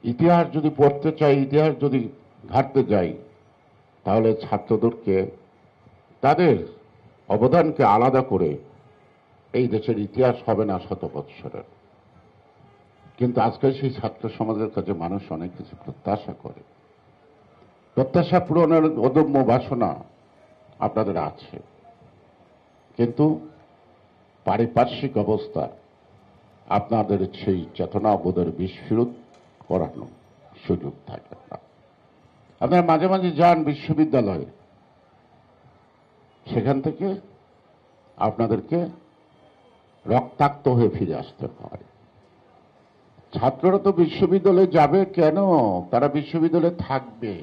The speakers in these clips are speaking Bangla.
ইতিহাস যদি পড়তে চাই, ইতিহাস যদি ঘাঁটতে যাই, তাহলে ছাত্রদেরকে তাদের অবদানকে আলাদা করে এই দেশের ইতিহাস হবে না শত বৎসরের। কিন্তু আজকে সেই ছাত্র সমাজের কাছে মানুষ অনেক কিছু প্রত্যাশা করে। প্রত্যাশা পূরণের অদম্য বাসনা আপনাদের আছে, কিন্তু পারিপার্শ্বিক অবস্থা আপনাদের সেই চেতনাবোধের বিস্ফোরণ করানো সুযোগ থাকে না। আপনারা মাঝে মাঝে যান বিশ্ববিদ্যালয়ে, সেখান থেকে আপনাদেরকে রক্তাক্ত হয়ে ফিরে আসতে হয়। ছাত্ররা তো বিশ্ববিদ্যালয়ে যাবে কেন? তারা বিশ্ববিদ্যালয়ে থাকবে।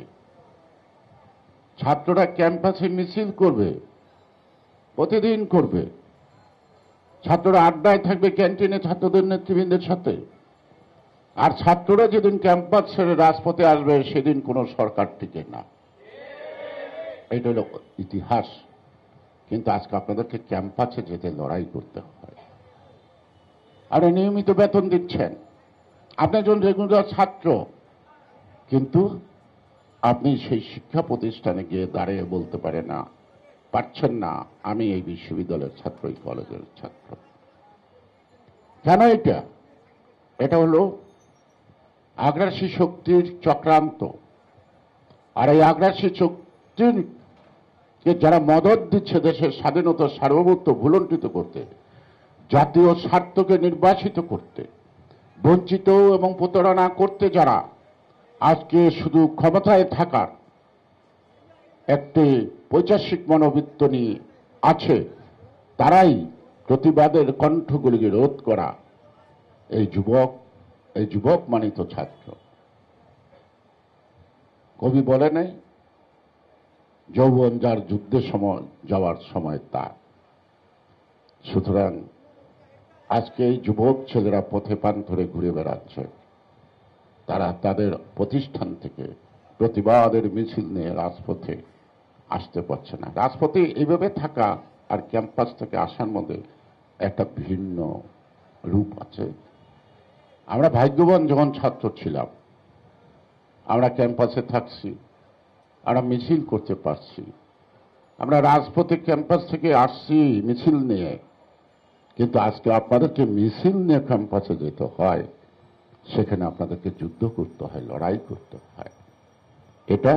ছাত্ররা ক্যাম্পাসে মিছিল করবে, প্রতিদিন করবে। ছাত্ররা আড্ডায় থাকবে ক্যান্টিনে ছাত্রদের নেতৃবৃন্দের সাথে। আর ছাত্ররা যেদিন ক্যাম্পাস ছেড়ে রাজপথে আসবে, সেদিন কোনো সরকার টিকে না। এটা হলো ইতিহাস। কিন্তু আজকে আপনাদেরকে ক্যাম্পাসে যেতে লড়াই করতে হয়। আর নিয়মিত বেতন দিচ্ছেন, আপনি একজন রেগুলার ছাত্র, কিন্তু আপনি সেই শিক্ষা প্রতিষ্ঠানে গিয়ে দাঁড়িয়ে বলতে পারছেন না আমি এই বিশ্ববিদ্যালয়ের ছাত্র, এই কলেজের ছাত্র। কেন? এটা হলো আগ্রাসী শক্তির চক্রান্ত। আর এই আগ্রাসী শক্তিকে যারা মদত দিচ্ছে দেশের স্বাধীনতা সার্বভৌমত্ব ভুলণ্ঠিত করতে, জাতীয় স্বার্থকে নির্বাসিত করতে, বঞ্চিত এবং প্রতারণা করতে, যারা আজকে শুধু ক্ষমতায় থাকার একটি পৈশাসিক মনোবৃত্ত নিয়ে আছে, তারাই প্রতিবাদের কণ্ঠগুলিকে রোধ করা এই যুবক মানে তো ছাত্র। কবি বলে নাই, যৌবন যার যুদ্ধে যাওয়ার সময় তার। সুতরাং আজকে এই যুবক ছেলেরা পথে পান্থরে ঘুরে বেড়াচ্ছে, তারা তাদের প্রতিষ্ঠান থেকে প্রতিবাদের মিছিল নিয়ে রাজপথে আসতে পারছে না। রাজপথে এইভাবে থাকা আর ক্যাম্পাস থেকে আসার মধ্যে একটা ভিন্ন রূপ আছে। আমরা ভাগ্যবান যখন ছাত্র ছিলাম, আমরা ক্যাম্পাসে থাকছি, আমরা মিছিল করতে পারছি, আমরা রাজপথে ক্যাম্পাস থেকে আসছি মিছিল নিয়ে। কিন্তু আজকে আপনাদেরকে মিছিল নিয়ে ক্যাম্পাসে যেতে হয়, সেখানে আপনাদেরকে যুদ্ধ করতে হয়, লড়াই করতে হয়। এটা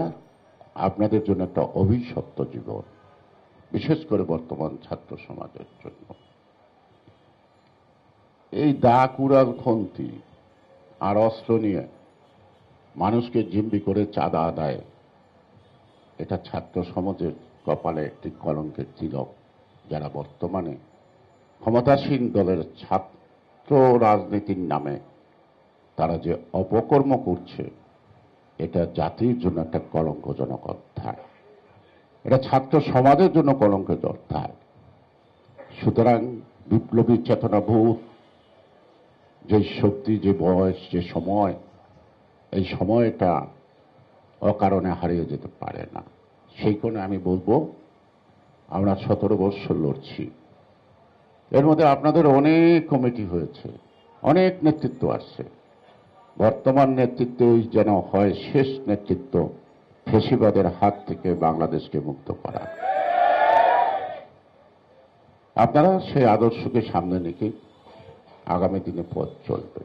আপনাদের জন্য একটা অভিশপ্ত জীবন, বিশেষ করে বর্তমান ছাত্র সমাজের জন্য। এই দা কুড়াল খন্তি আর অস্ত্র নিয়ে মানুষকে জিম্মি করে চাঁদা আদায়, এটা ছাত্র সমাজের কপালে একটি কলঙ্কের তিলক। যারা বর্তমানে ক্ষমতাসীন দলের ছাত্র রাজনীতির নামে তারা যে অপকর্ম করছে, এটা জাতির জন্য একটা কলঙ্কজনক অধ্যায়, এটা ছাত্র সমাজের জন্য কলঙ্কের অধ্যায়। সুতরাং বিপ্লবী চেতনাবোধ, যে শক্তি, যে বয়স, যে সময়, এই সময়টা অকারণে হারিয়ে যেতে পারে না। সেই কারণে আমি বলবো, আমরা 17 বছর লড়ছি। এর মধ্যে আপনাদের অনেক কমিটি হয়েছে, অনেক নেতৃত্ব আসছে। বর্তমান নেতৃত্বই যেন হয় শেষ নেতৃত্ব ফ্যাসিবাদের হাত থেকে বাংলাদেশকে মুক্ত করা। আপনারা সেই আদর্শকে সামনে রেখে আগামী দিনে পথ চলবে।